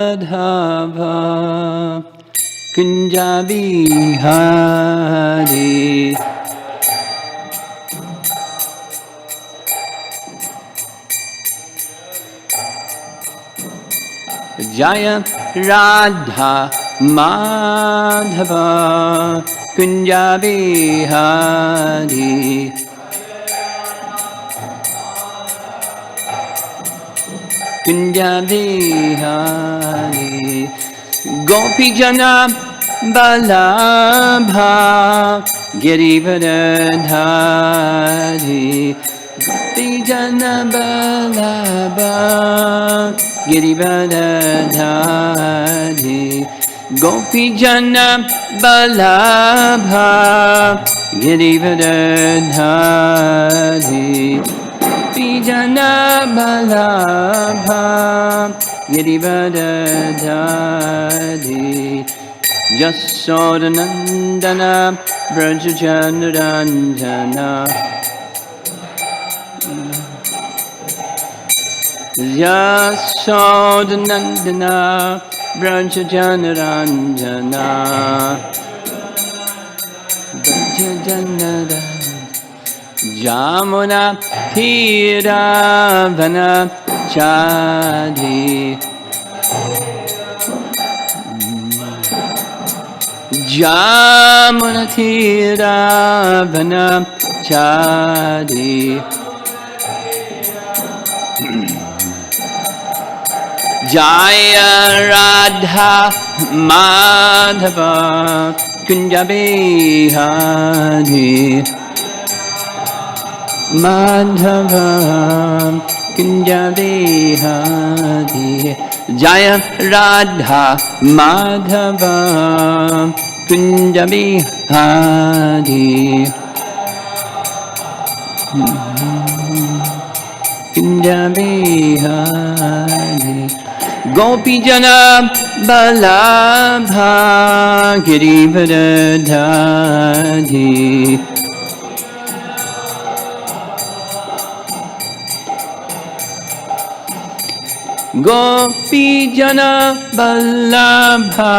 Madhava Kunja Bihari Jaya Radha Madhava Kunja Bihari Kunja Bihari Gopi Jana Balabha Girivardhari Gopi Jana Balabha Girivardhari Gopi Jana Balabha Girivardhari Jana Balabha Girivardhari Jasodanandana Brajajanranjana Jasodanandana Brajajanranjana Brajajanranjana Jamuna Thiravana Chadi Jamuna Thiravana Chadi Jaya Radha Madhava Kunja Bihari Madhava Kunja Bihari Jaya Radha Madhava Kunja Bihari Kunja Bihari Gopi Jana Balabha Girivardhari Gopi Jana Balabha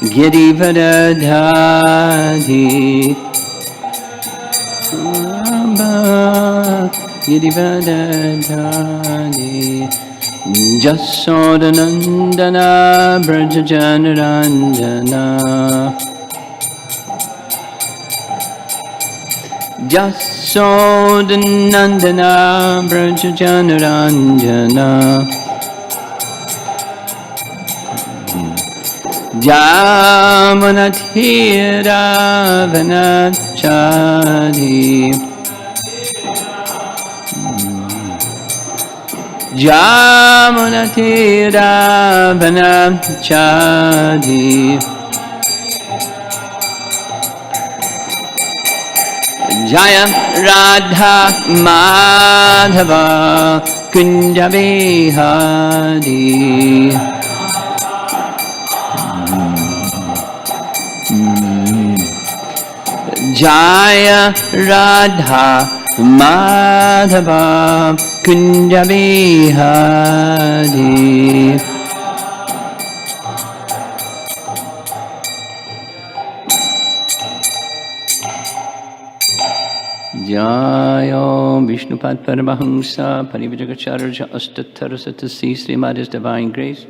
Girivardhari Girivardhari Jasodanandana Brajajanranjana Jasodanandana Brajajanranjana Jamanathira Vanachari Jamanathira Vanachari Jaya Radha Madhava Kunja Bihari Jaya Radha Madhava Kunja Bihari Jayo Vishnupad Paramahamsa Parivajagacharya Astatharasatasi Srimad Divine Grace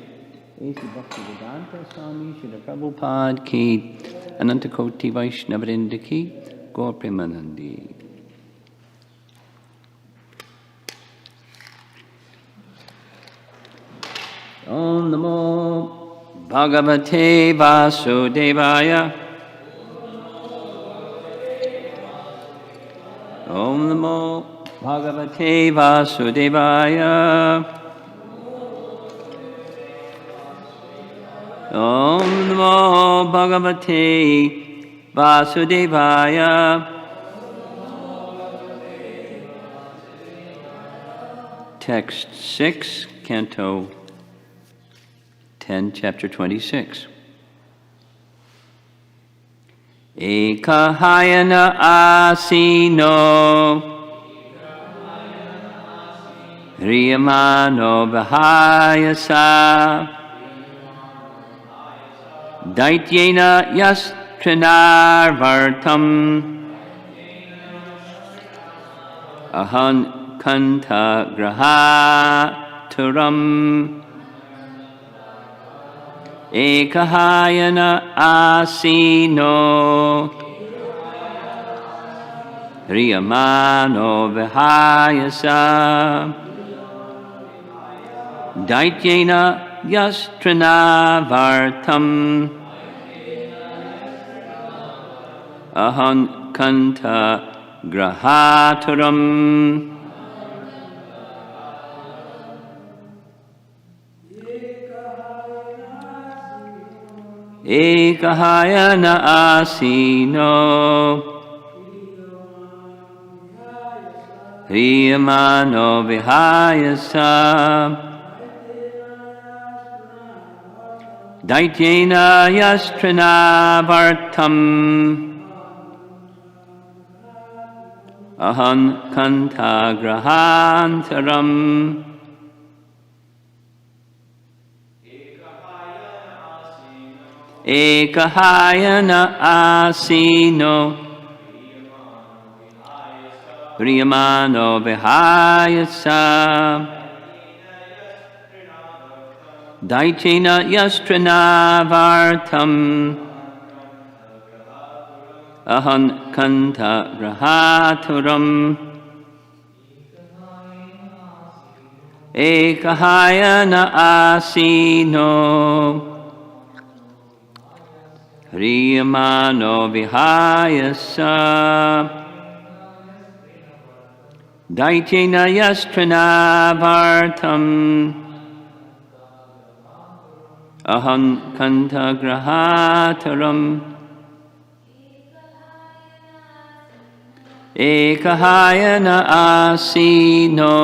A.C. Bhaktivedanta Swami Srila Prabhupada Ki Anantakoti Vaishnavrinda Ki Gaur Premanandi. Om Namo Bhagavate Vasudevaya. Om Namo Bhagavate Vasudevaya. Om Namo Bhagavate Vasudevaya. Text 6, Canto 10, Chapter 26. Ekahayana asino Riyamano Bahayasa Daityena yastranarvartam ahan kanta grahaturam ekahayana asino riyamano vihayasa Daityena yastranavartam ahan kanta grahaturam ekahayana asino riyamano vihayasa Daityena yastranavartam ahan kanta grahantaram ekahayana asino riyamano vihayasa Daityena yastranavartam ahan kanta grahaturam ekahayana asino riyamano vihayasa Daityena yastranavartam ahan kanta grahataram ekahayana asino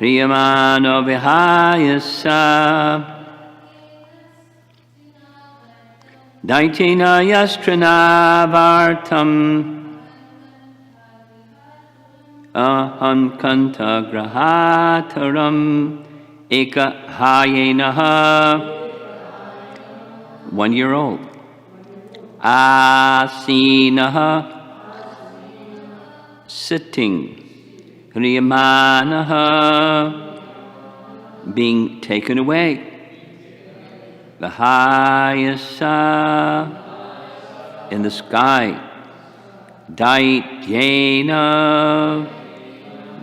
riyamano vihayasa Daityena yastranavartam aham kanta grahataram ekahayena 1 year old asinaha sitting riyamanaha being taken away vihayasa in the sky daityena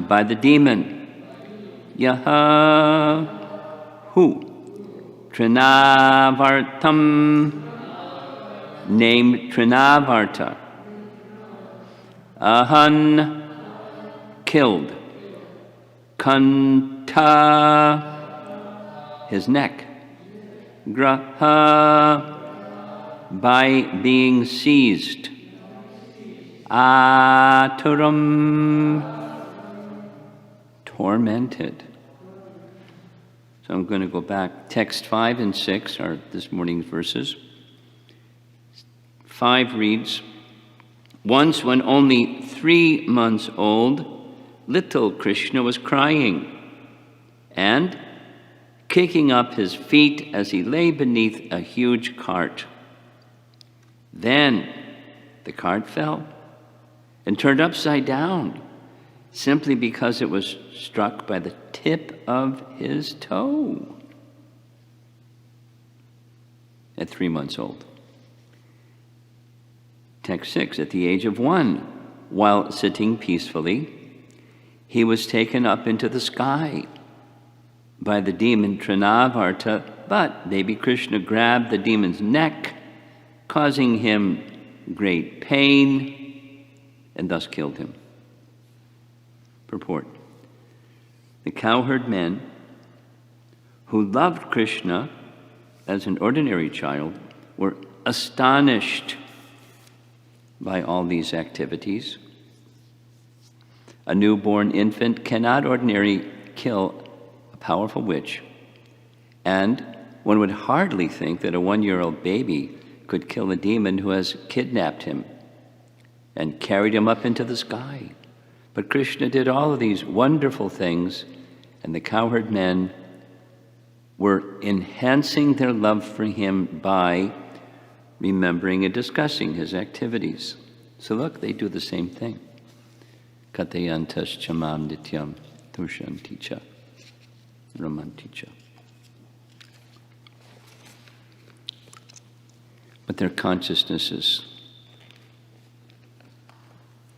by the demon Yaha who Trinavartam named Trinavarta ahan killed kanta his neck graha by being seized aturam tormented. So I'm going to go back. Text 5 and 6 are this morning's verses. 5 reads, Once when only 3 months old, little Krishna was crying and kicking up his feet as he lay beneath a huge cart. Then the cart fell and turned upside down, simply because it was struck by the tip of his toe at 3 months old. Text 6, at the age of 1, while sitting peacefully, he was taken up into the sky by the demon Trinavarta, but baby Krishna grabbed the demon's neck, causing him great pain, and thus killed him. Purport. The cowherd men who loved Krishna as an ordinary child were astonished by all these activities. A newborn infant cannot ordinarily kill a powerful witch, and one would hardly think that a 1-year-old baby could kill a demon who has kidnapped him and carried him up into the sky. But Krishna did all of these wonderful things, and the cowherd men were enhancing their love for him by remembering and discussing his activities. So look, they do the same thing. Katayantas chamam nityam tushanticha ramanticha. But their consciousness is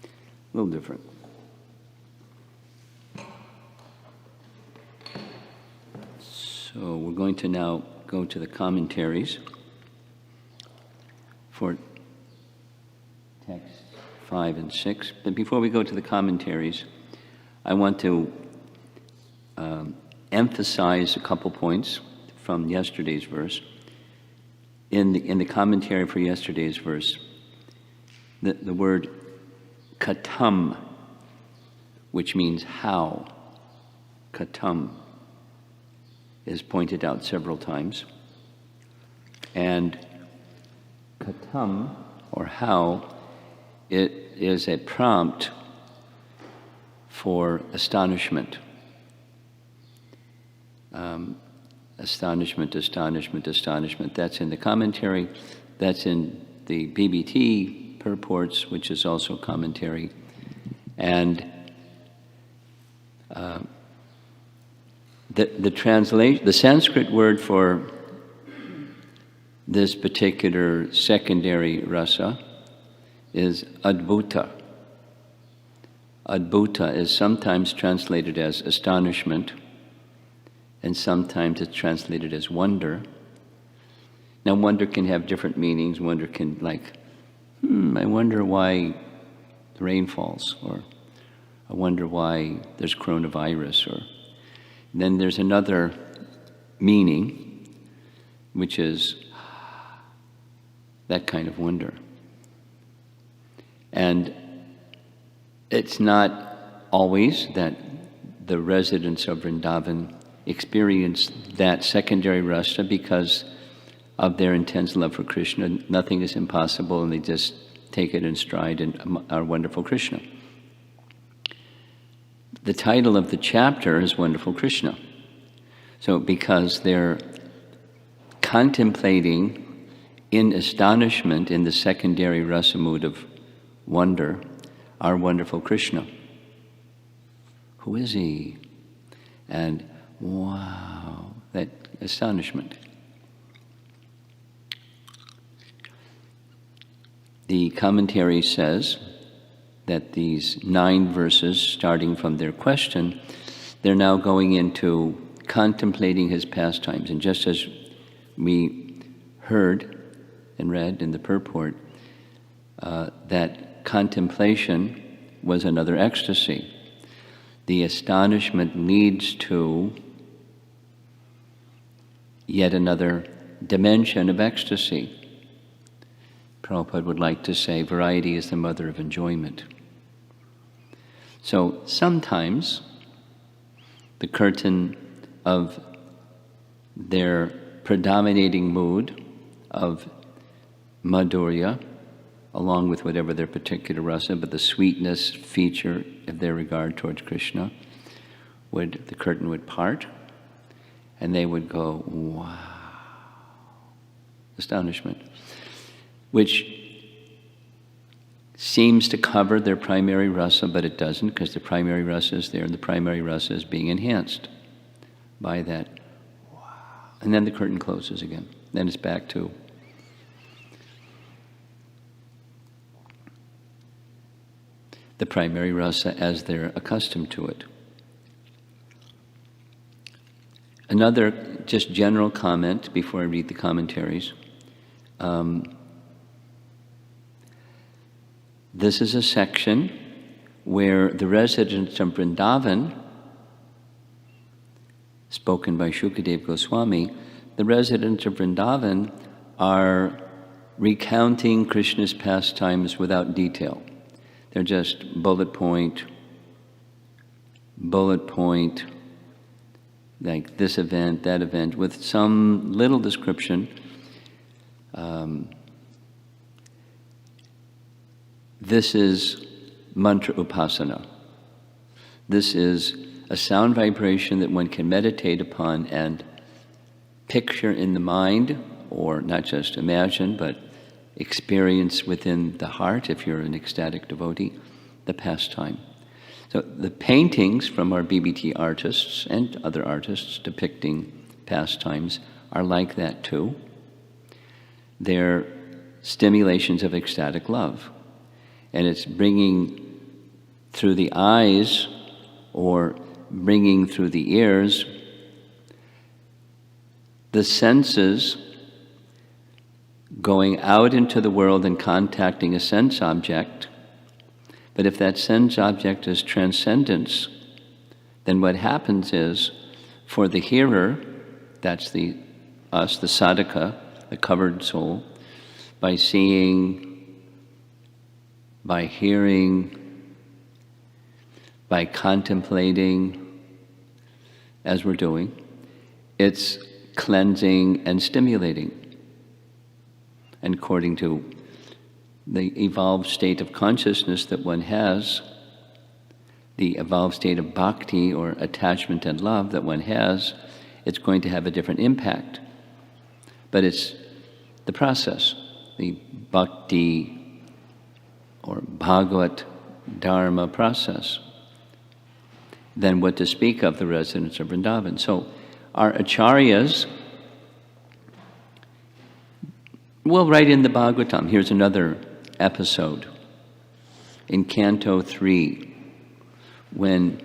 a little different. So we're going to now go to the commentaries for texts 5 and 6. But before we go to the commentaries, I want to emphasize a couple points from yesterday's verse. In the commentary for yesterday's verse, the word katam, which means how, katam, is pointed out several times. And katam, or how, it is a prompt for astonishment. Astonishment, astonishment, astonishment. That's in the commentary. That's in the BBT purports, which is also commentary. And the Sanskrit word for this particular secondary rasa is adbhuta. Adbhuta is sometimes translated as astonishment, and sometimes it's translated as wonder. Now, wonder can have different meanings. Wonder can, like, I wonder why the rain falls, or I wonder why there's coronavirus, or then there's another meaning, which is that kind of wonder. And it's not always that the residents of Vrindavan experience that secondary rasa because of their intense love for Krishna. Nothing is impossible, and they just take it in stride and are wonderful Krishna. The title of the chapter is Wonderful Krishna. So because they're contemplating in astonishment in the secondary rasa mood of wonder, our wonderful Krishna. Who is he? And wow, that astonishment. The commentary says that these 9 verses, starting from their question, they're now going into contemplating his pastimes. And just as we heard and read in the purport, that contemplation was another ecstasy. The astonishment leads to yet another dimension of ecstasy. Prabhupada would like to say, variety is the mother of enjoyment. So sometimes the curtain of their predominating mood of madhurya, along with whatever their particular rasa, but the sweetness feature of their regard towards Krishna, the curtain would part, and they would go, wow, astonishment, which seems to cover their primary rasa, but it doesn't, because the primary rasa is there, and the primary rasa is being enhanced by that, wow. And then the curtain closes again. Then it's back to the primary rasa as they're accustomed to it. Another just general comment before I read the commentaries. This is a section where the residents of Vrindavan, spoken by Shukadev Goswami, the residents of Vrindavan are recounting Krishna's pastimes without detail. They're just bullet point, like this event, that event, with some little description. This is mantra upasana. This is a sound vibration that one can meditate upon and picture in the mind, or not just imagine, but experience within the heart, if you're an ecstatic devotee, the pastime. So the paintings from our BBT artists and other artists depicting pastimes are like that too. They're stimulations of ecstatic love. And it's bringing through the eyes or bringing through the ears the senses going out into the world and contacting a sense object. But if that sense object is transcendence, then what happens is, for the hearer, that's us, the sadhaka, the covered soul, by seeing, by hearing, by contemplating, as we're doing, it's cleansing and stimulating. And according to the evolved state of consciousness that one has, the evolved state of bhakti or attachment and love that one has, it's going to have a different impact. But it's the process, the bhakti or Bhagavat Dharma process, than what to speak of the residents of Vrindavan. So our acharyas will write in the Bhagavatam. Here's another episode in Canto 3, when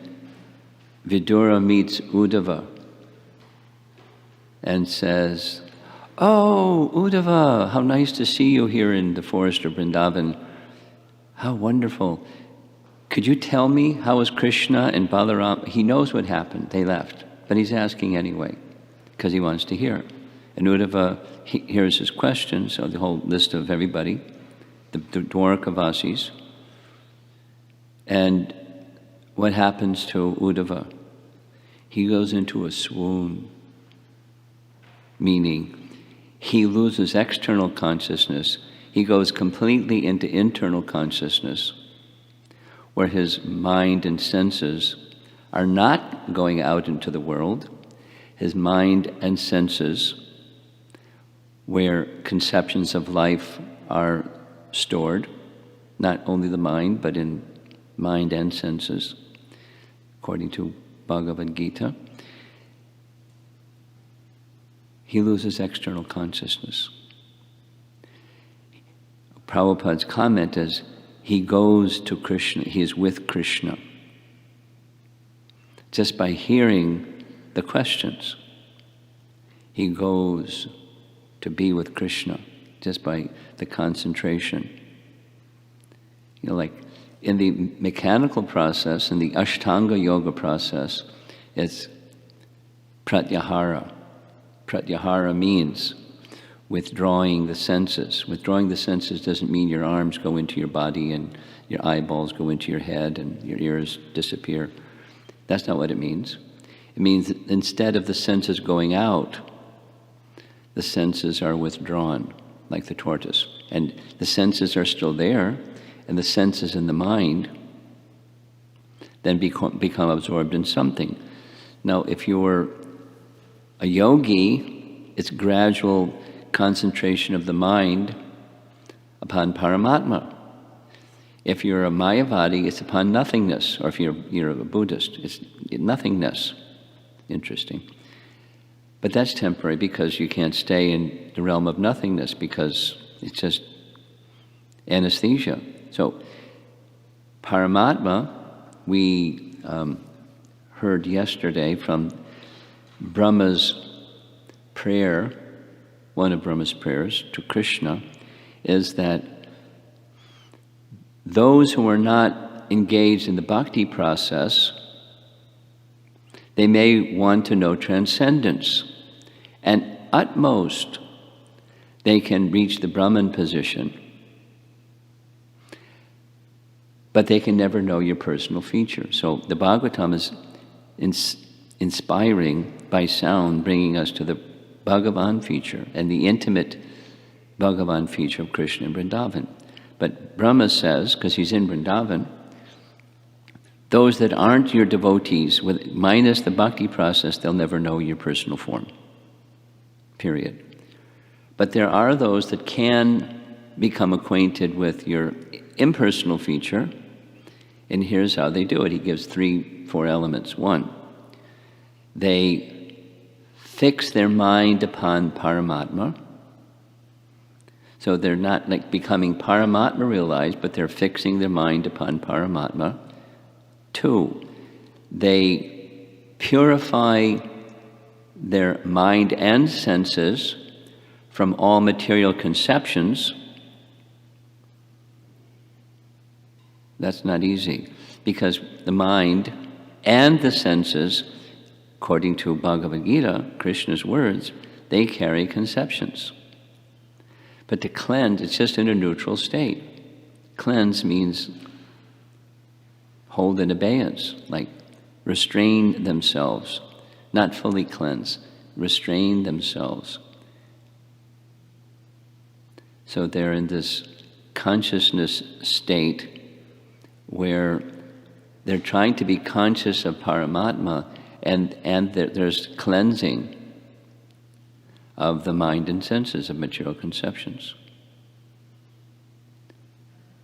Vidura meets Uddhava and says, "Oh, Uddhava, how nice to see you here in the forest of Vrindavan. How wonderful. Could you tell me, how was Krishna and Balaram?" He knows what happened. They left. But he's asking anyway, because he wants to hear. And Uddhava hears his question, so the whole list of everybody, the Dwarkavasis. And what happens to Uddhava? He goes into a swoon, meaning he loses external consciousness. He goes completely into internal consciousness, where his mind and senses are not going out into the world. His mind and senses, where conceptions of life are stored, not only the mind, but in mind and senses, according to Bhagavad Gita, he loses external consciousness. Prabhupada's comment is, he goes to Krishna, he is with Krishna, just by hearing the questions. He goes to be with Krishna, just by the concentration. You know, like in the mechanical process, in the Ashtanga Yoga process, it's pratyahara. Pratyahara means withdrawing the senses. Withdrawing the senses doesn't mean your arms go into your body and your eyeballs go into your head and your ears disappear. That's not what it means. It means that instead of the senses going out, the senses are withdrawn, like the tortoise. And the senses are still there, and the senses in the mind then become absorbed in something. Now, if you're a yogi, it's gradual concentration of the mind upon Paramatma. If you're a Mayavadi, it's upon nothingness. Or if you're a Buddhist, it's nothingness. Interesting. But that's temporary, because you can't stay in the realm of nothingness, because it's just anesthesia. So Paramatma, we heard yesterday from Brahma's prayer, one of Brahma's prayers to Krishna, is that those who are not engaged in the bhakti process, they may want to know transcendence. And at most, they can reach the Brahman position, but they can never know your personal feature. So the Bhagavatam is inspiring by sound, bringing us to the Bhagavan feature and the intimate Bhagavan feature of Krishna in Vrindavan. But Brahma says, because he's in Vrindavan, those that aren't your devotees, minus the bhakti process, they'll never know your personal form. period. But there are those that can become acquainted with your impersonal feature, and here's how they do it. He gives 4 elements. 1, they fix their mind upon Paramatma. So they're not like becoming Paramatma realized, but they're fixing their mind upon Paramatma. 2, they purify their mind and senses from all material conceptions. That's not easy, because the mind and the senses, according to Bhagavad Gita, Krishna's words, they carry conceptions. But to cleanse, it's just in a neutral state. Cleanse means hold in abeyance, like restrain themselves, not fully cleanse, restrain themselves. So they're in this consciousness state where they're trying to be conscious of Paramatma, and there's cleansing of the mind and senses of material conceptions.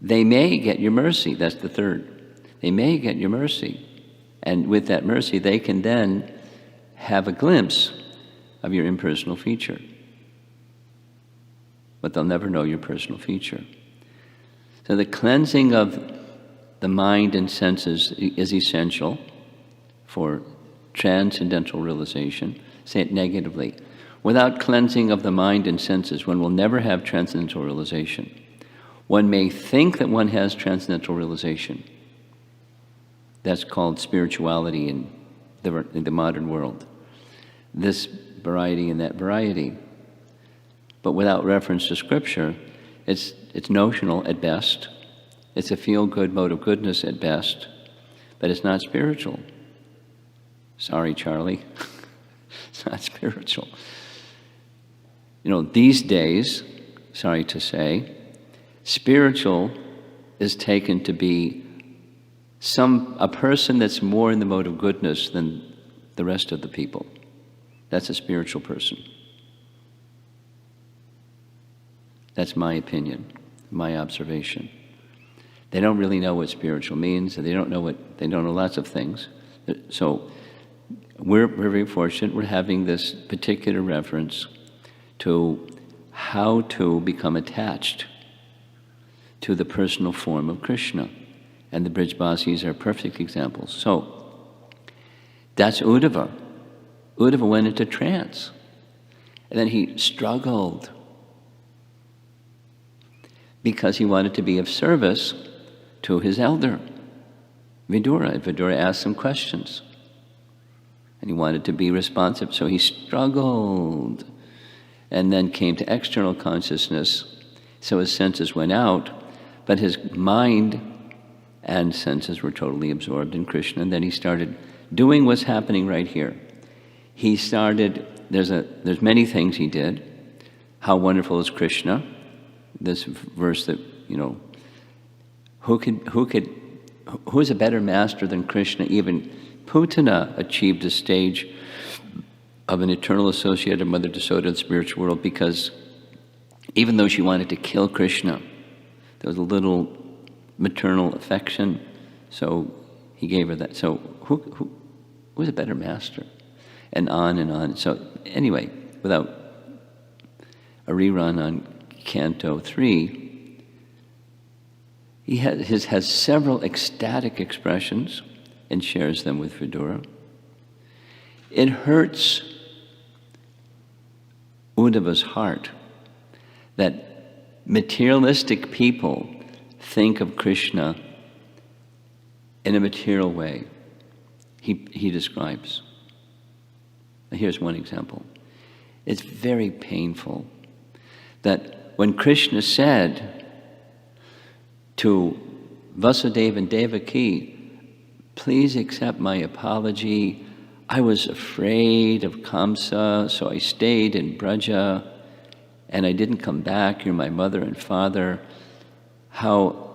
They may get your mercy, that's the 3rd. They may get your mercy, and with that mercy they can then have a glimpse of your impersonal feature. But they'll never know your personal feature. So the cleansing of the mind and senses is essential for transcendental realization. Say it negatively. Without cleansing of the mind and senses, one will never have transcendental realization. One may think that one has transcendental realization. That's called spirituality in the modern world. This variety and that variety. But without reference to Scripture, it's notional at best. It's a feel-good mode of goodness at best, but it's not spiritual. Sorry, Charlie. It's not spiritual. These days, sorry to say, spiritual is taken to be a person that's more in the mode of goodness than the rest of the people. That's a spiritual person. That's my opinion, my observation. They don't really know what spiritual means, and they don't know lots of things. So we're very fortunate. We're having this particular reference to how to become attached to the personal form of Krishna. And the Brijbasis are perfect examples. So that's Uddhava. Uddhava went into trance. And then he struggled because he wanted to be of service to his elder, Vidura. And Vidura asked him questions. And he wanted to be responsive, so he struggled. And then came to external consciousness, so his senses went out, but his mind and senses were totally absorbed in Krishna. And then he started doing what's happening right here. He started, there's many things he did. How wonderful is Krishna? This verse that, who is a better master than Krishna? Even Putana achieved a stage of an eternal associate of Mother Yasoda in the spiritual world, because even though she wanted to kill Krishna, there was a little maternal affection, so he gave her that. So who's a better master? And on and on. So anyway, without a rerun on Canto 3, he has several ecstatic expressions and shares them with Vidura. It hurts Uddhava's heart that materialistic people think of Krishna in a material way. He describes. Here's one example. It's very painful that when Krishna said to Vasudeva and Devaki, please accept my apology, I was afraid of Kamsa, so I stayed in Braja, and I didn't come back, you're my mother and father, how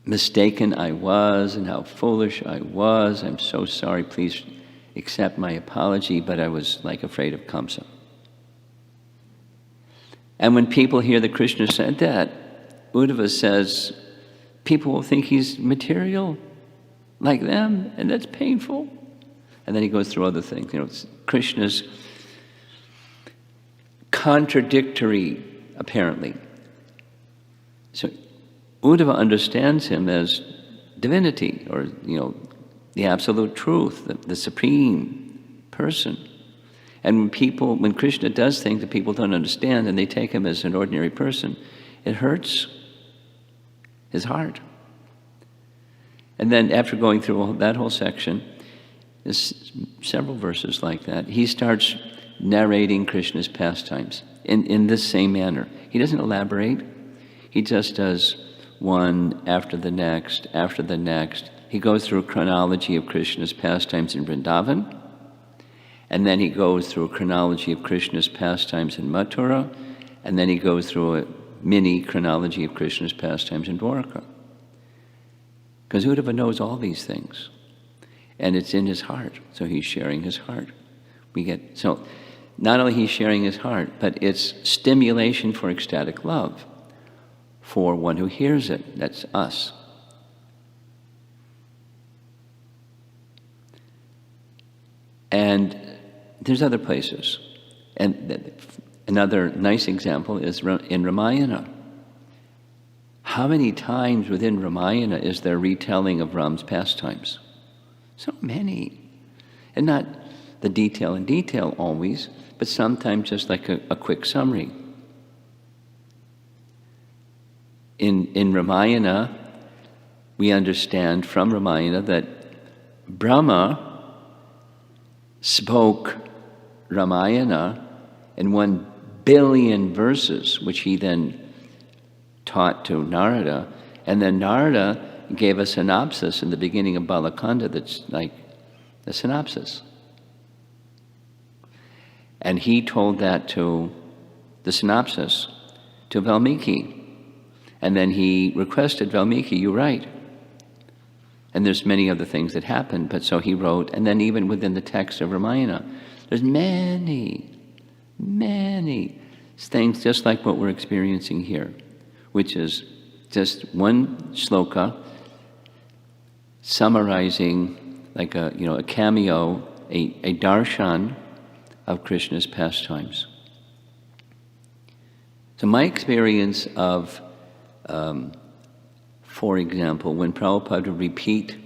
mistaken I was and how foolish I was, I'm so sorry, please accept my apology, but I was like afraid of Kamsa. And when people hear that Krishna said that, Uddhava says, people will think he's material like them, and that's painful. And then he goes through other things. It's Krishna's contradictory, apparently. So Uddhava understands him as divinity, or the absolute truth, the supreme person. And when Krishna does things that people don't understand and they take him as an ordinary person, it hurts his heart. And then after going through that whole section, there's several verses like that, he starts narrating Krishna's pastimes in this same manner. He doesn't elaborate. He just does one after the next, after the next. He goes through a chronology of Krishna's pastimes in Vrindavan, and then he goes through a chronology of Krishna's pastimes in Mathura, and then he goes through a mini chronology of Krishna's pastimes in Dwarka. Because Uddhava knows all these things, and it's in his heart, so he's sharing his heart. So not only he's sharing his heart, but it's stimulation for ecstatic love for one who hears it. That's us. And there's other places. And another nice example is in Ramayana. How many times within Ramayana is there retelling of Ram's pastimes? So many. And not the detail in detail always, but sometimes just like a quick summary. In Ramayana, we understand from Ramayana that Brahma spoke Ramayana in 1 billion verses, which he then taught to Narada. And then Narada gave a synopsis in the beginning of Balakanda that's like the synopsis. And he told that to the synopsis to Valmiki. And then he requested, Valmiki, you write. And there's many other things that happened, but so he wrote, and then even within the text of Ramayana, there's many things just like what we're experiencing here, which is just one shloka summarizing like a cameo, a darshan of Krishna's pastimes. So my experience of for example, when Prabhupada would repeat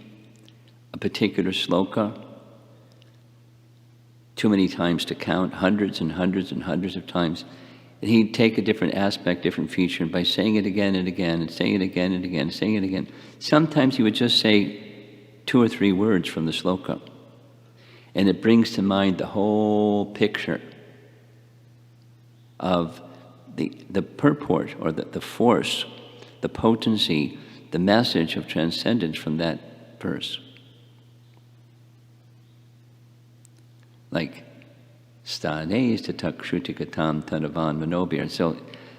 a particular sloka too many times to count, hundreds and hundreds and hundreds of times, and he'd take a different aspect, different feature, and by saying it again and again, and saying it again and again, and saying it again, sometimes he would just say 2 or 3 words from the sloka, and it brings to mind the whole picture of the purport, or the force, the potency, the message of transcendence from that verse. Like, stanes tatakshutikatam tadavan manobir. So,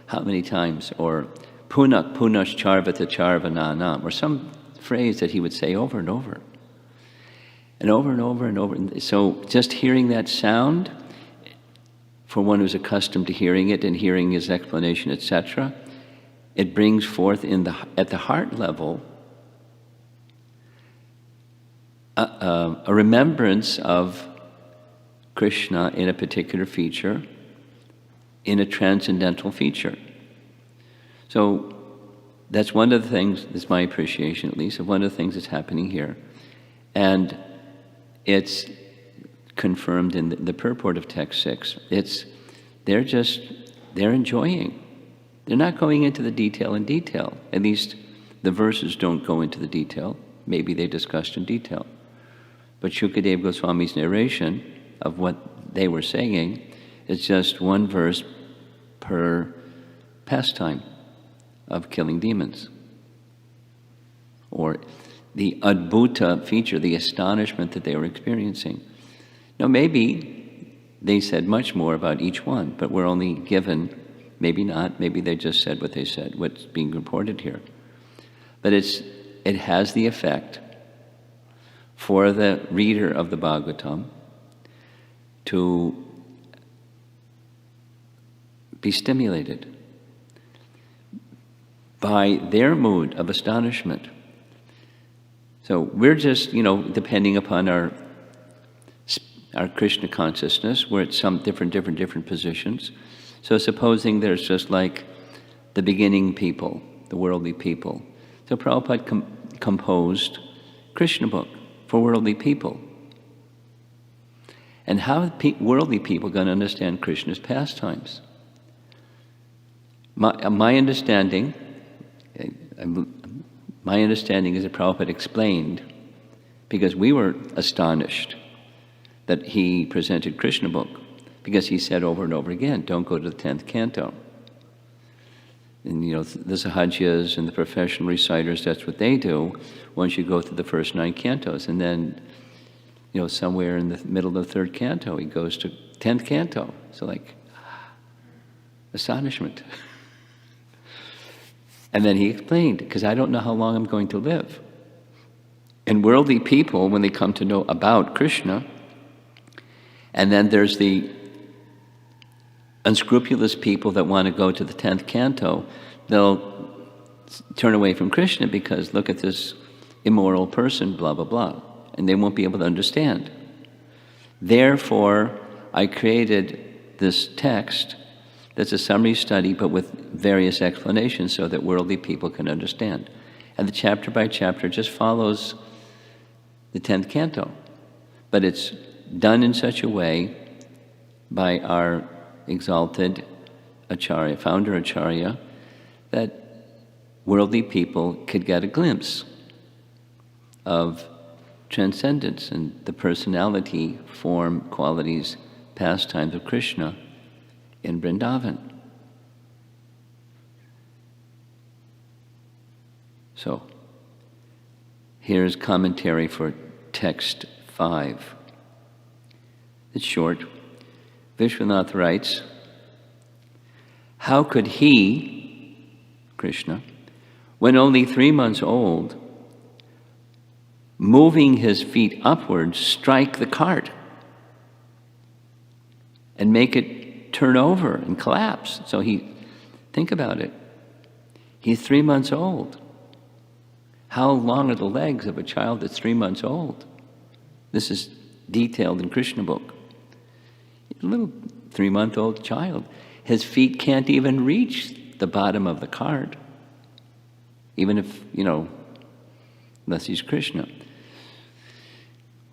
how many times? Or punak punash charvata charvananam. Or some phrase that he would say over and over. And over and over and over. So, just hearing that sound, for one who's accustomed to hearing it and hearing his explanation, etc., it brings forth at the heart level a remembrance of Krishna in a particular feature, in a transcendental feature. So that's one of the things, that's my appreciation at least, of one of the things that's happening here. And it's confirmed in the purport of text 6. They're enjoying. They're not going into the detail in detail. At least the verses don't go into the detail. Maybe they discussed in detail. But Shukadeva Goswami's narration of what they were saying is just one verse per pastime of killing demons. Or the adbhuta feature, the astonishment that they were experiencing. Now maybe they said much more about each one, but we're only given, maybe not, maybe they just said what they said, what's being reported here. But it has the effect for the reader of the Bhagavatam to be stimulated by their mood of astonishment. So we're just, depending upon our Krishna consciousness, we're at some different positions. So supposing there's just like the beginning people, the worldly people. So Prabhupada composed Krishna book for worldly people. And how are worldly people going to understand Krishna's pastimes? My understanding is that Prabhupada explained, because we were astonished that he presented Krishna book, because he said over and over again, don't go to the 10th canto. And the Sahajas and the professional reciters, that's what they do once you go through the first 9 cantos. And then, somewhere in the middle of the 3rd canto, he goes to 10th canto. So astonishment. And then he explained, because I don't know how long I'm going to live. And worldly people, when they come to know about Krishna, and then there's the unscrupulous people that want to go to the 10th canto, they'll turn away from Krishna because look at this immoral person, blah, blah, blah. And they won't be able to understand. Therefore, I created this text that's a summary study, but with various explanations so that worldly people can understand. And the chapter by chapter just follows the 10th canto. But it's done in such a way by our exalted Acharya, founder Acharya, that worldly people could get a glimpse of transcendence and the personality, form, qualities, pastimes of Krishna in Vrindavan. So, here's commentary for text 5. It's short. Vishwanath writes, how could he, Krishna, when only 3 months old, moving his feet upwards, strike the cart and make it turn over and collapse? So think about it. He's 3 months old. How long are the legs of a child that's 3 months old? This is detailed in Krishna book. A little 3-month-old child. His feet can't even reach the bottom of the cart, even if, unless he's Krishna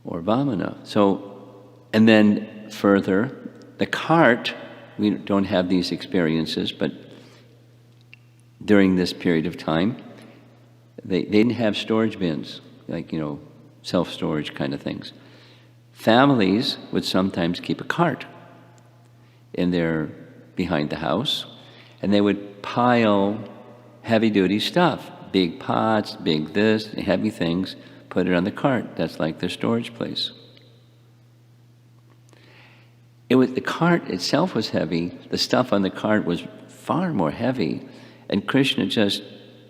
or Vamana. So, and then further, the cart, we don't have these experiences, but during this period of time, they didn't have storage bins, like, self-storage kind of things. Families would sometimes keep a cart behind the house, and they would pile heavy-duty stuff, big pots, big this, heavy things, put it on the cart. That's like their storage place. The cart itself was heavy. The stuff on the cart was far more heavy, and Krishna just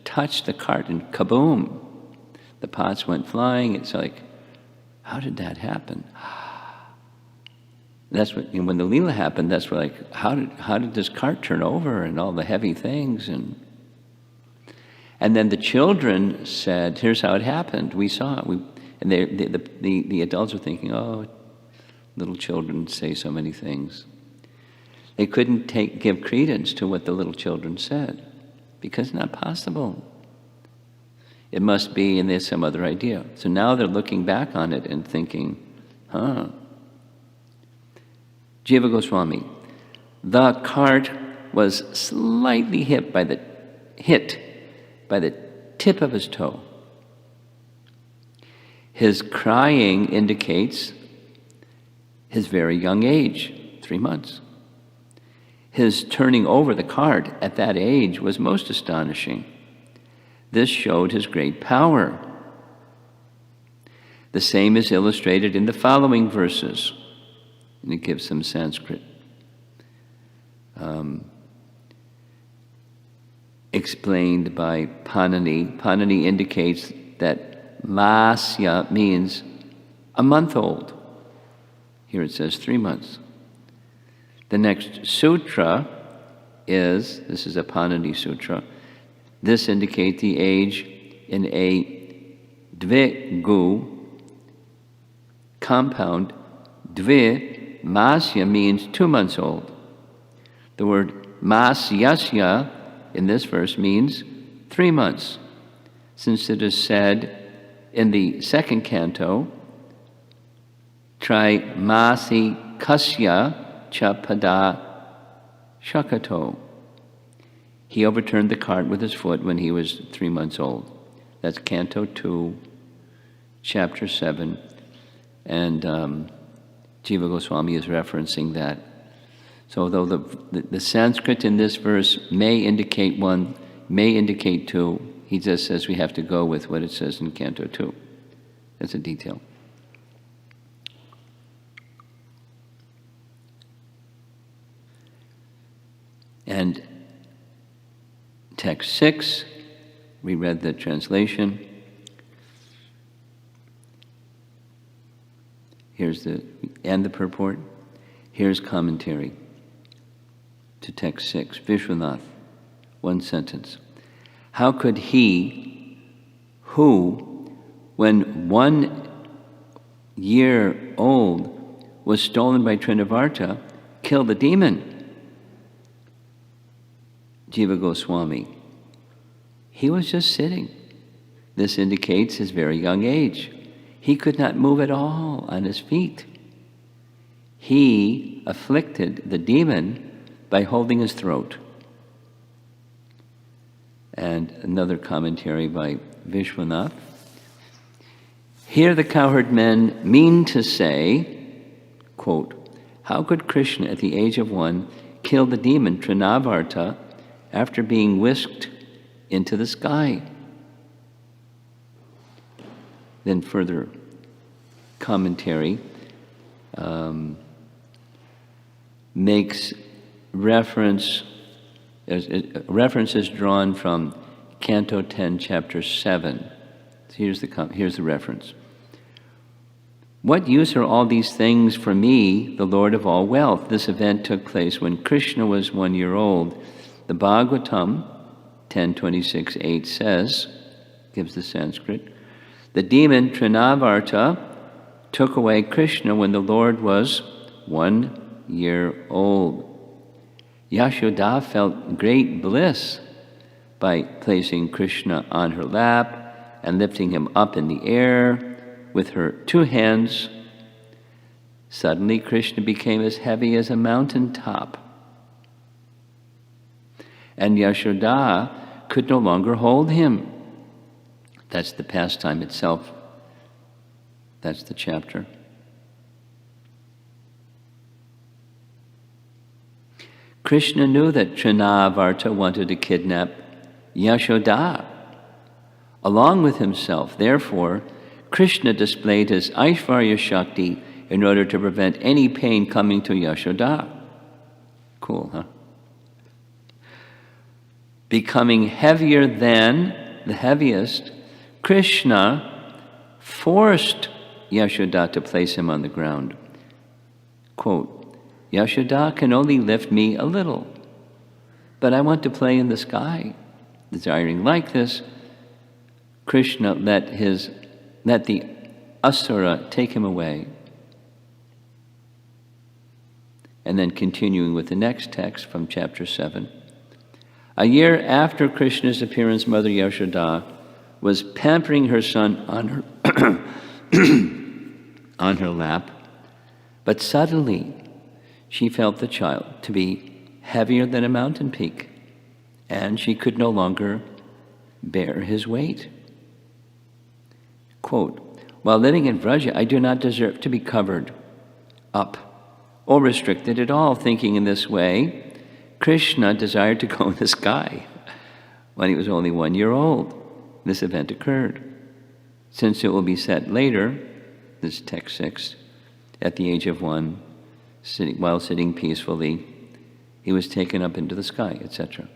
touched the cart and kaboom, the pots went flying. It's like, how did that happen? That's what, when the Leela happened, that's what, like, how did this cart turn over and all the heavy things? And then the children said, here's how it happened. We saw it. And the adults were thinking, oh, little children say so many things. They couldn't give credence to what the little children said because it's not possible. It must be, and there's some other idea. So now they're looking back on it and thinking, Jiva Goswami, the cart was slightly hit by the tip of his toe. His crying indicates his very young age, 3 months. His turning over the cart at that age was most astonishing. This showed his great power. The same is illustrated in the following verses. And it gives some Sanskrit. Explained by Panini. Panini indicates that Masya means a month old. Here it says 3 months. The next sutra this is a Panini Sutra. This indicates the age in a dvigu compound. Dvi masya means 2 months old. The word masyasya in this verse means 3 months, since it is said in the second canto, Tri masi kasya cha pada shakato. He overturned the cart with his foot when he was 3 months old. That's Canto 2, Chapter 7. And Jiva Goswami is referencing that. So though the Sanskrit in this verse may indicate 1, may indicate 2, he just says we have to go with what it says in Canto 2. That's a detail. And text 6, we read the translation. Here's the purport. Here's commentary to text 6. Vishwanath, 1 sentence. How could he who, when 1 year old, was stolen by Trinavarta, kill the demon? Jiva Goswami. He was just sitting. This indicates his very young age. He could not move at all on his feet. He afflicted the demon by holding his throat. And another commentary by Vishwanath. Here the cowherd men mean to say, quote, how could Krishna at the age of 1 kill the demon Trinavarta after being whisked into the sky? Then further commentary makes reference is drawn from Canto 10, Chapter 7. Here's the reference. What use are all these things for me, the Lord of all wealth? This event took place when Krishna was 1 year old. The Bhagavatam 10:26-8 says, gives the Sanskrit, the demon Trinavarta took away Krishna when the Lord was 1 year old. Yashoda felt great bliss by placing Krishna on her lap and lifting him up in the air with her 2 hands. Suddenly Krishna became as heavy as a mountain top, and Yashoda could no longer hold him. That's the pastime itself. That's the chapter. Krishna knew that Trinavarta wanted to kidnap Yashoda along with himself. Therefore, Krishna displayed his Aishvarya Shakti in order to prevent any pain coming to Yashoda. Cool, huh? Becoming heavier than the heaviest, Krishna forced Yashoda to place him on the ground. Quote, Yashoda can only lift me a little, but I want to play in the sky. Desiring like this, Krishna let the Asura take him away. And then continuing with the next text from chapter 7. A year after Krishna's appearance, Mother Yashoda was pampering her son on her lap, but suddenly she felt the child to be heavier than a mountain peak, and she could no longer bear his weight. Quote, while living in Vraja, I do not deserve to be covered up or restricted at all. Thinking in this way, Krishna desired to go in the sky when he was only 1 year old. This event occurred. Since it will be said later, this text 6, at the age of 1, while sitting peacefully, he was taken up into the sky, etc.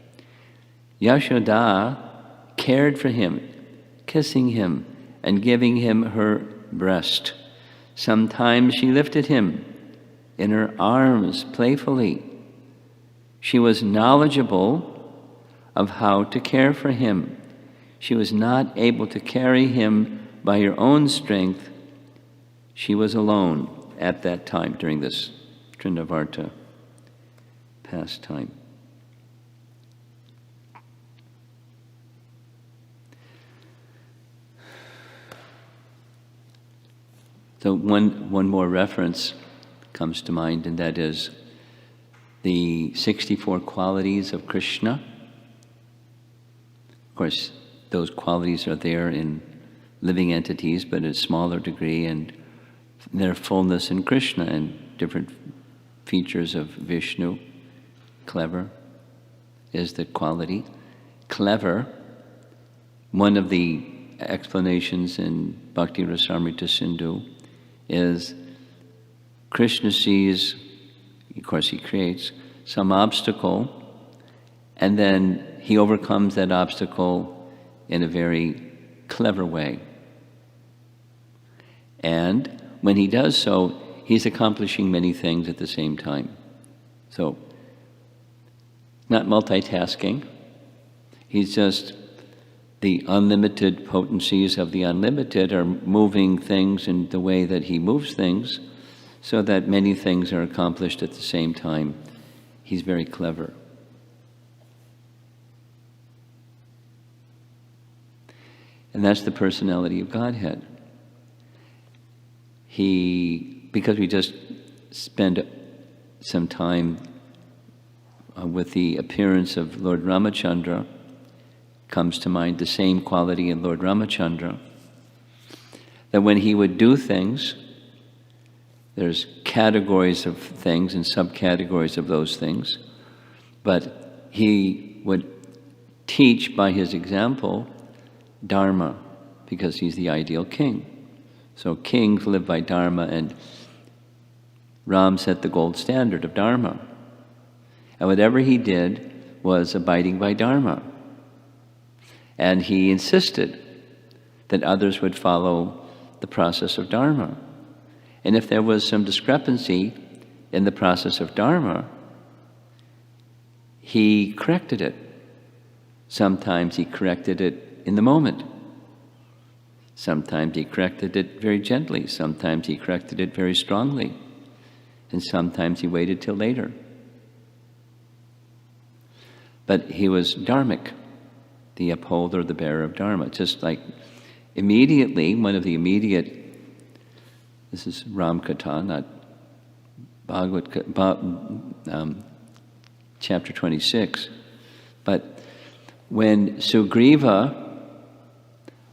Yashoda cared for him, kissing him and giving him her breast. Sometimes she lifted him in her arms playfully. She was knowledgeable of how to care for him. She was not able to carry him by her own strength. She was alone at that time during this Trinavarta pastime. So one more reference comes to mind, and that is the 64 qualities of Krishna. Of course, those qualities are there in living entities, but at a smaller degree, and their fullness in Krishna and different features of Vishnu. Clever is the quality. Clever, one of the explanations in Bhakti Rasamrita Sindhu is Krishna sees, of course he creates, some obstacle, and then he overcomes that obstacle in a very clever way. And when he does so, he's accomplishing many things at the same time. So, not multitasking. He's just the unlimited potencies of the unlimited are moving things in the way that he moves things, so that many things are accomplished at the same time. He's very clever. And that's the personality of Godhead. Because we just spend some time with the appearance of Lord Ramachandra, comes to mind the same quality in Lord Ramachandra, that when he would do things, there's categories of things and subcategories of those things, but he would teach by his example Dharma, because he's the ideal king. So kings live by Dharma, and Ram set the gold standard of Dharma. And whatever he did was abiding by Dharma. And he insisted that others would follow the process of Dharma. And if there was some discrepancy in the process of Dharma, he corrected it. Sometimes he corrected it in the moment. Sometimes he corrected it very gently. Sometimes he corrected it very strongly. And sometimes he waited till later. But he was dharmic, the upholder, the bearer of Dharma. Just like immediately, one of the immediate, this is Ram Katha, not chapter 26, but when Sugriva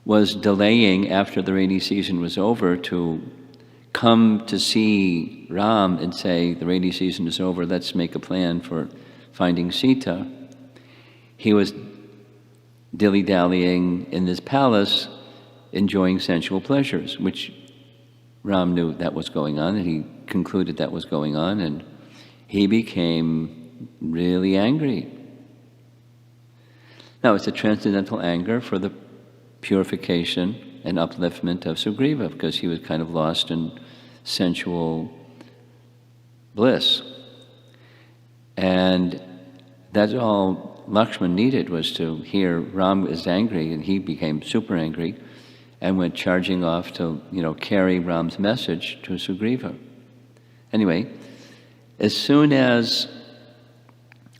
was delaying after the rainy season was over to come to see Ram and say, the rainy season is over, let's make a plan for finding Sita, he was dilly-dallying in this palace, enjoying sensual pleasures, which Ram knew that was going on, and he concluded that was going on, and he became really angry. Now, it's a transcendental anger for the purification and upliftment of Sugriva, because he was kind of lost in sensual bliss. And that's all Lakshman needed, was to hear Ram is angry, and he became super angry and went charging off to, carry Ram's message to Sugriva. Anyway, as soon as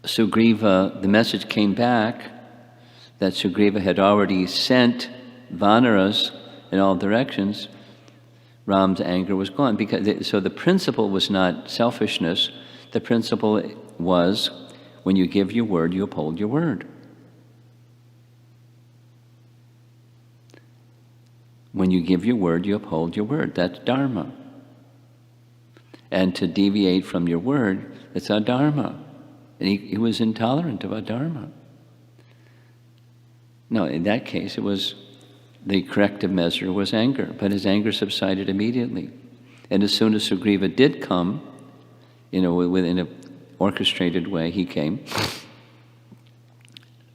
Sugriva, the message came back that Sugriva had already sent Vanaras in all directions, Ram's anger was gone. So the principle was not selfishness. The principle was, when you give your word, you uphold your word. When you give your word, you uphold your word. That's Dharma. And to deviate from your word, it's adharma. And he was intolerant of adharma. No, in that case, it was the corrective measure was anger, but his anger subsided immediately. And as soon as Sugriva did come, within an orchestrated way, he came.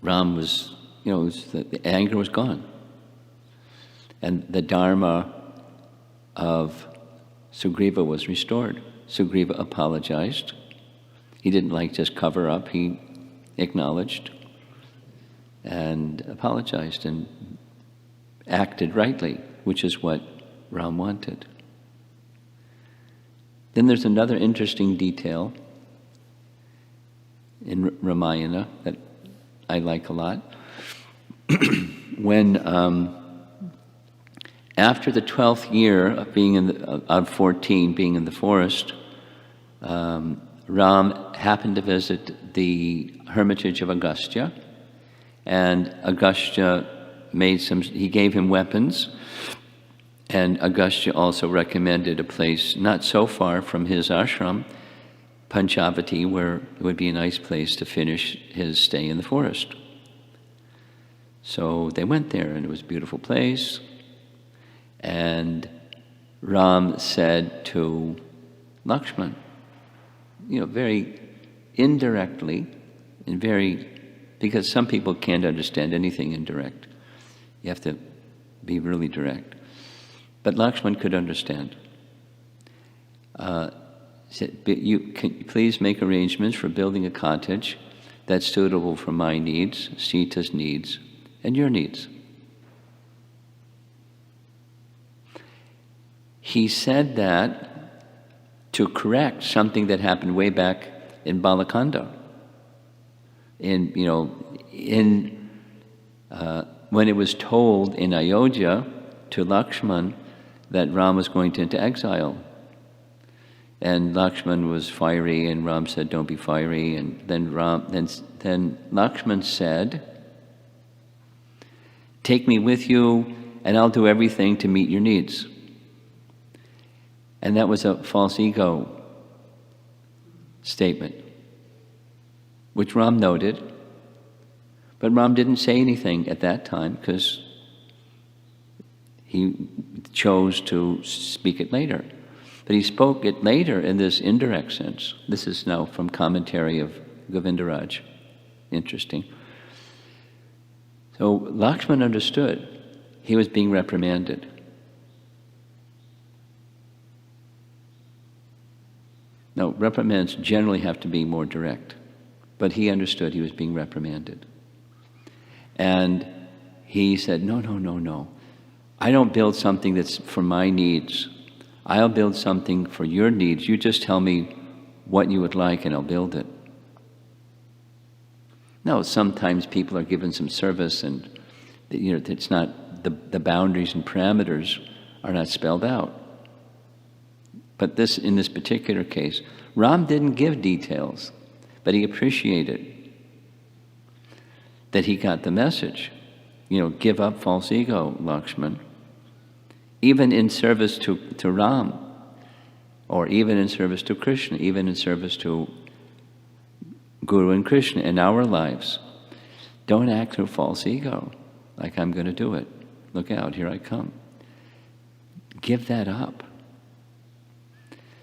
Ram was, the anger was gone. And the dharma of Sugriva was restored. Sugriva apologized. He didn't just cover up, he acknowledged and apologized and acted rightly, which is what Ram wanted. Then there's another interesting detail in Ramayana that I like a lot. When after the 12th year of being of 14 being in the forest, Ram happened to visit the hermitage of Agastya, and Agastya he gave him weapons, and Agastya also recommended a place not so far from his ashram, Panchavati, where it would be a nice place to finish his stay in the forest. So they went there, and it was a beautiful place. And Ram said to Lakshman, very indirectly, and because some people can't understand anything indirect. You have to be really direct. But Lakshman could understand. Said, can you please make arrangements for building a cottage that's suitable for my needs, Sita's needs, and your needs. He said that to correct something that happened way back in Balakanda. When it was told in Ayodhya to Lakshman that Ram was going into exile, and Lakshman was fiery, and Ram said, "Don't be fiery." And then Lakshman said, "Take me with you, and I'll do everything to meet your needs." And that was a false ego statement, which Ram noted. But Ram didn't say anything at that time because he chose to speak it later. But he spoke it later in this indirect sense. This is now from commentary of Govindaraj. Interesting. So Lakshman understood he was being reprimanded. Now, reprimands generally have to be more direct, but he understood he was being reprimanded. And he said, no. I don't build something that's for my needs. I'll build something for your needs. You just tell me what you would like and I'll build it. No, sometimes people are given some service and it's not, the boundaries and parameters are not spelled out. But in this particular case, Ram didn't give details, but he appreciated that he got the message. Give up false ego, Lakshman. Even in service to Ram, or even in service to Krishna, even in service to Guru and Krishna in our lives. Don't act through false ego, like I'm going to do it. Look out, here I come. Give that up.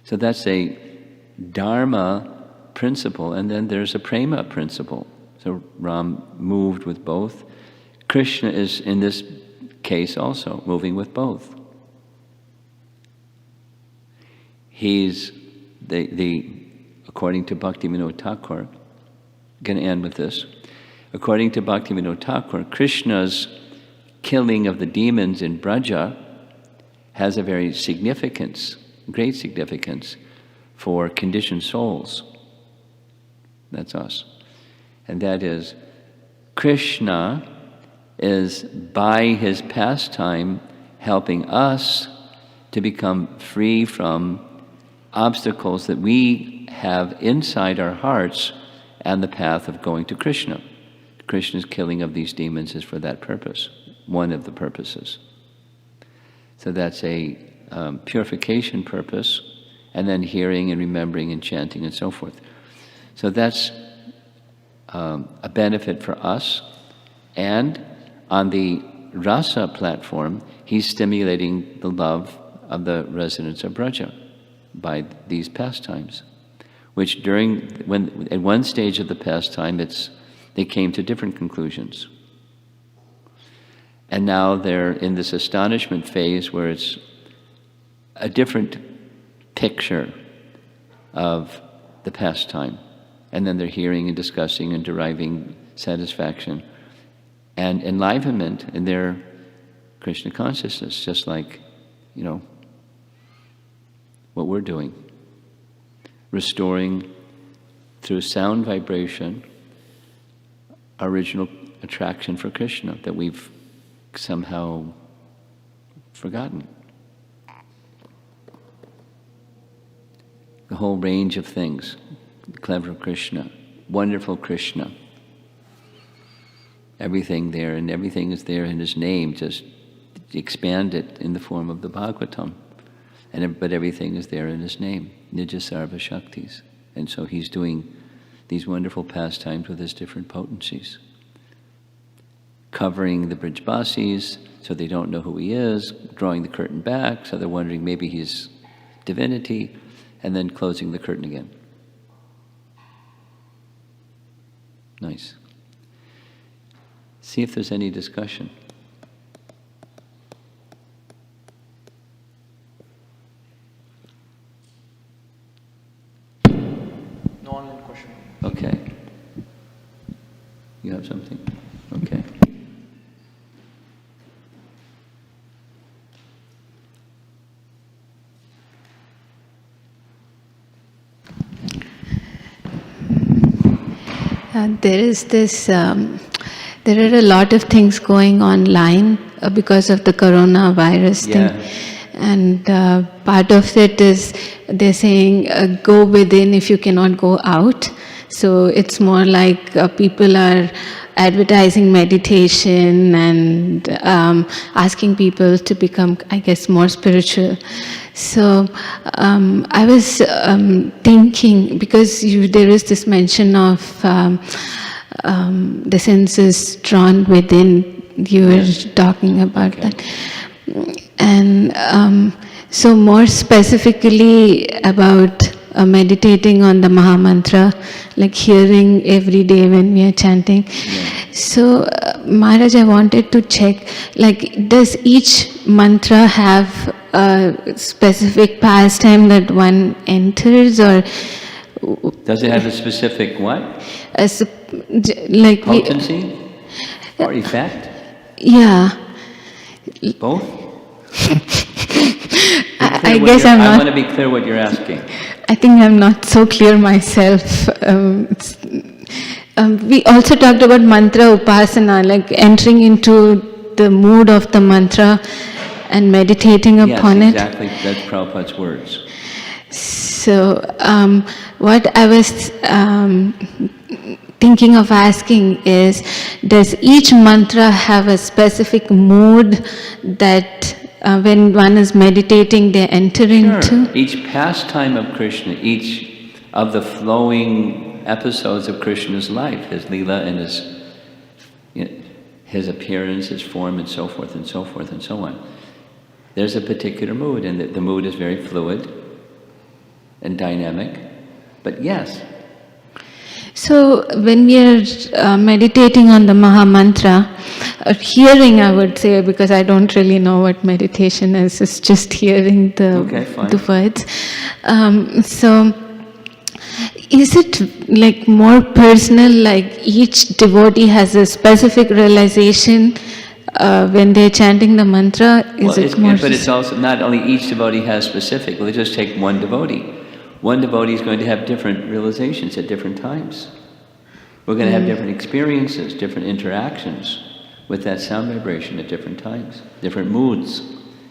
So that's a dharma principle, and then there's a prema principle. So Ram moved with both. Krishna is, in this case, also moving with both. He's according to Bhaktivinoda Thakur, I'm going to end with this. According to Bhaktivinoda Thakur, Krishna's killing of the demons in Braja has a very great significance for conditioned souls. That's us. And that is, Krishna is, by his pastime, helping us to become free from obstacles that we have inside our hearts and the path of going to Krishna. Krishna's killing of these demons is for that purpose, one of the purposes. So that's a purification purpose, and then hearing and remembering and chanting and so forth. So that's a benefit for us. And on the rasa platform, he's stimulating the love of the residents of Braja by these pastimes, which at one stage of the pastime, they came to different conclusions. And now they're in this astonishment phase where it's a different picture of the pastime. And then they're hearing and discussing and deriving satisfaction and enlivenment in their Krishna consciousness, just like, what we're doing. Restoring through sound vibration our original attraction for Krishna that we've somehow forgotten. The whole range of things. Clever Krishna, wonderful Krishna. Everything there, and everything is there in his name, just expand it in the form of the Bhagavatam. But everything is there in his name, Nija Sarva Shaktis. And so he's doing these wonderful pastimes with his different potencies. Covering the Brijbasis so they don't know who he is, drawing the curtain back so they're wondering maybe he's divinity, and then closing the curtain again. Nice. See if there's any discussion. No online question. Okay. You have something? Okay. There is this, there are a lot of things going online because of the coronavirus thing. And part of it is they're saying go within if you cannot go out. So it's more like people are advertising meditation and asking people to become, I guess, more spiritual. So I was thinking, because there is this mention of the senses drawn within, you were talking about that. And so more specifically about meditating on the Maha Mantra, like hearing every day when we are chanting. Yeah. So Maharaj, I wanted to check, like, does each mantra have a specific pastime that one enters, or does it have a specific what? Like potency or effect? Yeah. Both? I guess I'm not. I want to be clear what you're asking. I think I'm not so clear myself. We also talked about mantra upasana, like entering into the mood of the mantra and meditating upon it. Yes, exactly. That's Prabhupada's words. So, what I was thinking of asking is, does each mantra have a specific mood that when one is meditating, they enter into? Each pastime of Krishna, each of the flowing episodes of Krishna's life, his lila and his appearance, his form, and so forth and so forth and so on. There's a particular mood, and the mood is very fluid and dynamic, but yes. So when we are meditating on the Maha Mantra, hearing, I would say, because I don't really know what meditation is, it's just hearing the words. So is it like more personal, like each devotee has a specific realization when they're chanting the mantra? But it's also not only each devotee has specific. Let's just take one devotee. One devotee is going to have different realizations at different times. We're going to have different experiences, different interactions with that sound vibration at different times, different moods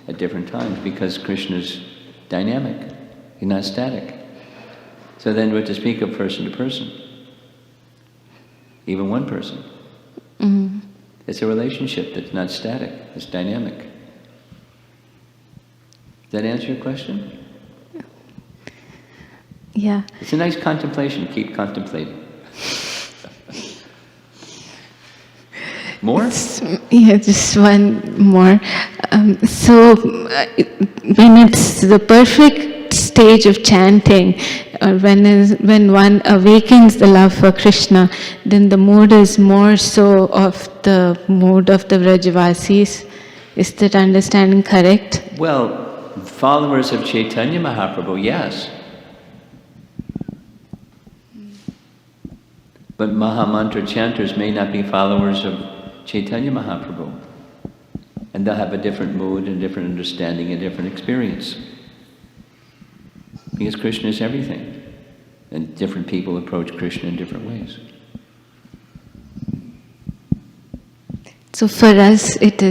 at different times, because Krishna's dynamic, he's not static. So then we're to speak of person to person, even one person. Mm-hmm. It's a relationship that's not static, it's dynamic. Does that answer your question? Yeah. It's a nice contemplation. Keep contemplating. More? Yeah, just one more. So when it's the perfect stage of chanting, or when one awakens the love for Krishna, then the mood is more so of the mood of the Vrajavasis. Is that understanding correct? Well, followers of Chaitanya Mahaprabhu, yes. But Mahamantra chanters may not be followers of Chaitanya Mahaprabhu. And they'll have a different mood and different understanding and different experience. Because Krishna is everything. And different people approach Krishna in different ways. So for us, this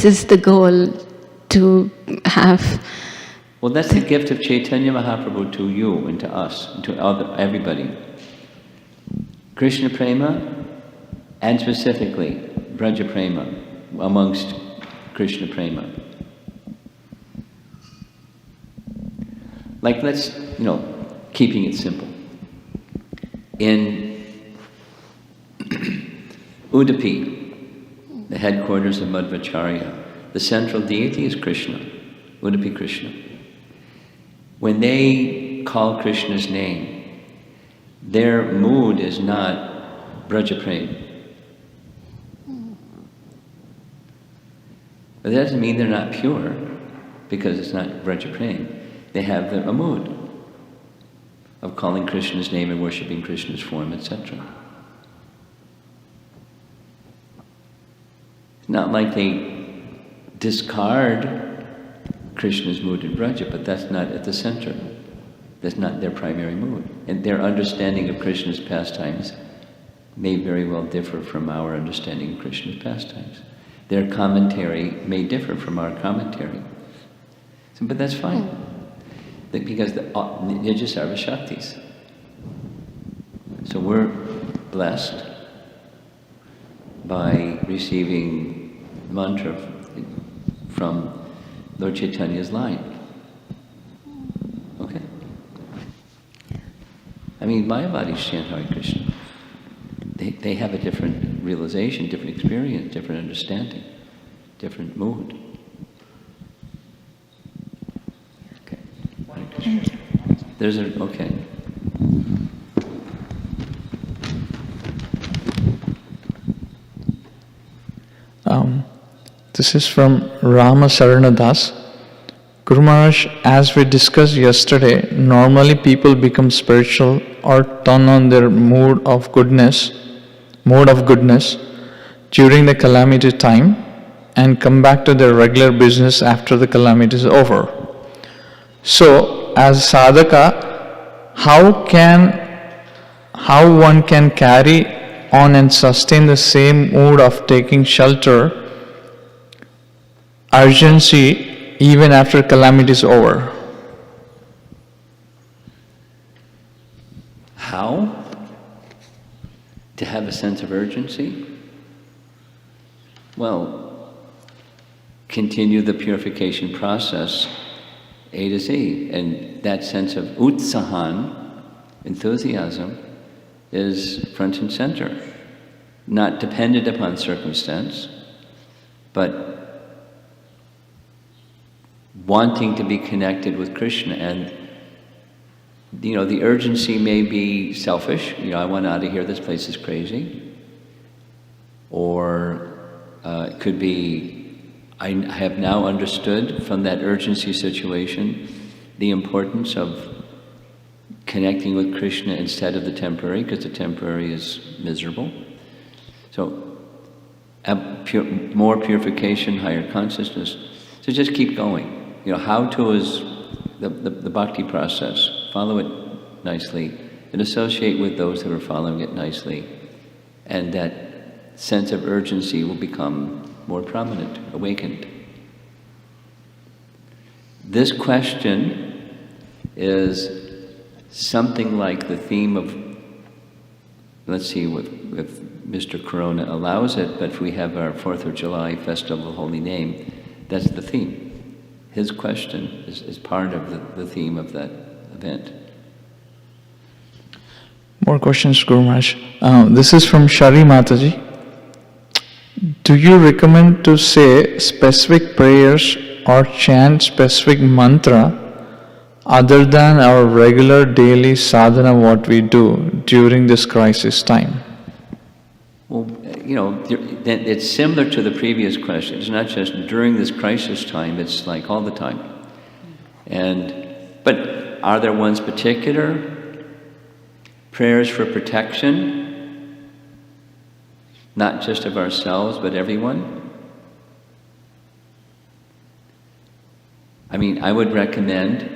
is the goal to have. Well, that's the gift of Chaitanya Mahaprabhu to you and to us, and to everybody. Krishna Prema, and specifically Braja Prema, amongst Krishna Prema. Like, let's, keeping it simple. In Udupi, the headquarters of Madhvacharya, the central deity is Krishna, Udupi Krishna. When they call Krishna's name, their mood is not Braja Prem. But that doesn't mean they're not pure, because it's not Braja Prem. They have a mood of calling Krishna's name and worshipping Krishna's form, etc. It's not like they discard Krishna's mood in Braja, but that's not at the center. That's not their primary mood. And their understanding of Krishna's pastimes may very well differ from our understanding of Krishna's pastimes. Their commentary may differ from our commentary. But that's fine. Because they're just Sarva Shaktis. So we're blessed by receiving mantra from Lord Chaitanya's line. Okay? I mean, Mayavadis chant Hare Krishna. They have a different realization, different experience, different understanding, different mood. Okay. Thank you. Okay. This is from Rama Saranadas. Guru Maharaj, as we discussed yesterday, normally people become spiritual or turn on their mode of goodness during the calamity time and come back to their regular business after the calamity is over. So, as sadhaka, how one can carry on and sustain the same mood of taking shelter, urgency, even after calamity is over? How? To have a sense of urgency? Well, continue the purification process A to Z. And that sense of utsahan, enthusiasm, is front and center. Not dependent upon circumstance, but wanting to be connected with Krishna. And the urgency may be selfish. I want out of here, this place is crazy. Or it could be, I have now understood from that urgency situation the importance of connecting with Krishna instead of the temporary, because the temporary is miserable. So, more purification, higher consciousness. So just keep going. How to is the bhakti process. Follow it nicely and associate with those who are following it nicely. And that sense of urgency will become more prominent, awakened. This question is something like the theme of, let's see if Mr. Corona allows it, but if we have our 4th of July Festival of Holy Name, that's the theme. His question is part of the theme of that event. More questions, Guru Maharaj. This is from Shari Mataji. Do you recommend to say specific prayers or chant specific mantra other than our regular daily sadhana what we do during this crisis time? Well, it's similar to the previous question. It's not just during this crisis time, it's like all the time. But are there ones particular? Prayers for protection, not just of ourselves, but everyone. I mean, I would recommend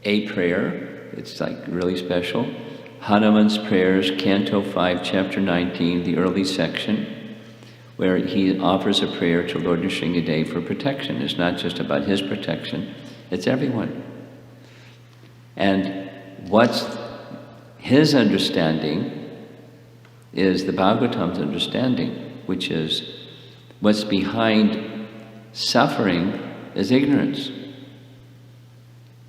a prayer. It's like really special. Hanuman's prayers, Canto 5, Chapter 19, the early section, where he offers a prayer to Lord Nrsimhadev for protection. It's not just about his protection, it's everyone. And what's his understanding is the Bhagavatam's understanding, which is what's behind suffering is ignorance.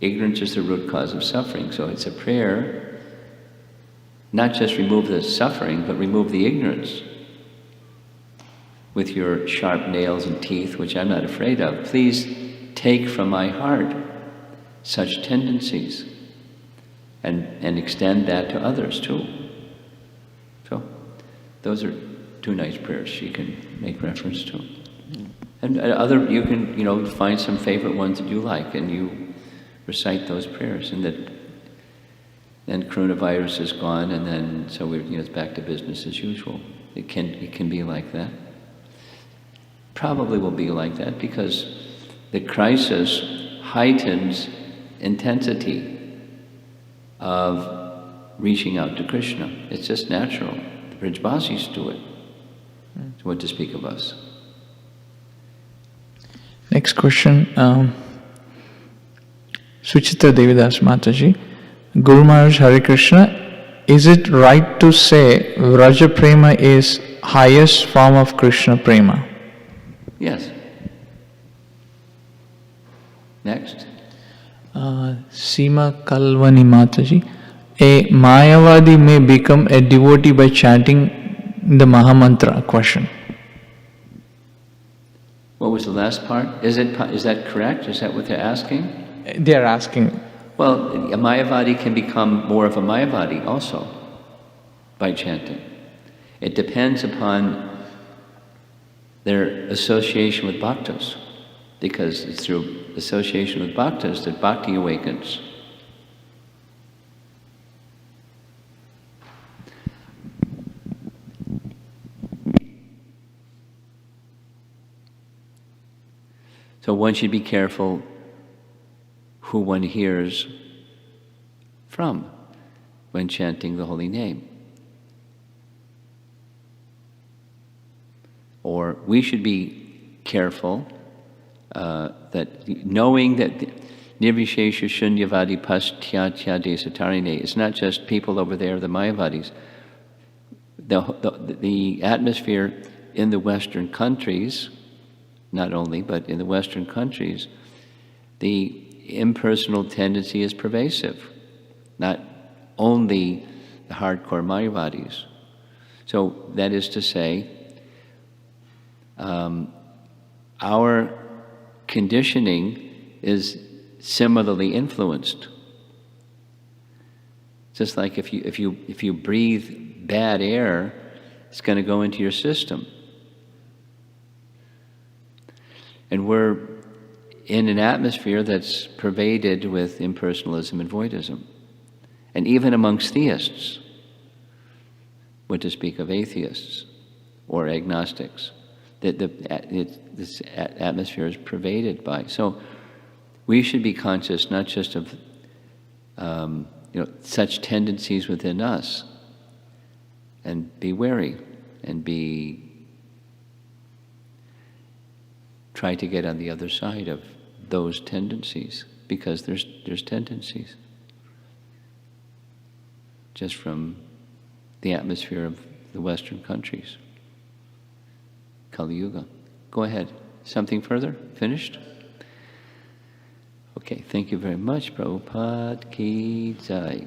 Ignorance is the root cause of suffering. So it's a prayer, not just remove the suffering, but remove the ignorance. With your sharp nails and teeth, which I'm not afraid of, please take from my heart such tendencies and extend that to others too. So those are two nice prayers she can make reference to. And other, you can, find some favorite ones that you like and you recite those prayers, and then coronavirus is gone, and then so it's back to business as usual. It can be like that. Probably will be like that because the crisis heightens intensity of reaching out to Krishna. It's just natural. The Brajbasis do it. So what to speak of us? Next question. Suchitra Devidas Mataji. Guru Maharaj, Hare Krishna, is it right to say Vraja Prema is highest form of Krishna Prema? Yes. Next. Seema Kalvani Mataji. A Mayavadi may become a devotee by chanting the Mahamantra? Question. What was the last part? Is that correct? Is that what they're asking? They are asking. Well, a Mayavadi can become more of a Mayavadi also by chanting. It depends upon their association with bhaktas, because it's through association with bhaktas that bhakti awakens. So one should be careful who one hears from when chanting the holy name. Or we should be careful that knowing that Nirvishesha Shunyavadi Pastyatya Desatarine, it's not just people over there, the Mayavadis. The atmosphere in the Western countries, not only, but in the Western countries, the impersonal tendency is pervasive, not only the hardcore Mayavadis. So that is to say, our conditioning is similarly influenced. Just like if you breathe bad air, it's going to go into your system. And we're in an atmosphere that's pervaded with impersonalism and voidism. And even amongst theists, what to speak of atheists or agnostics, this atmosphere is pervaded by. So we should be conscious not just of such tendencies within us, and be wary and try to get on the other side of those tendencies, because there's tendencies just from the atmosphere of the Western countries. Kali Yuga. Go ahead. Something further? Finished? Okay, thank you very much. Prabhupada Ki Jai.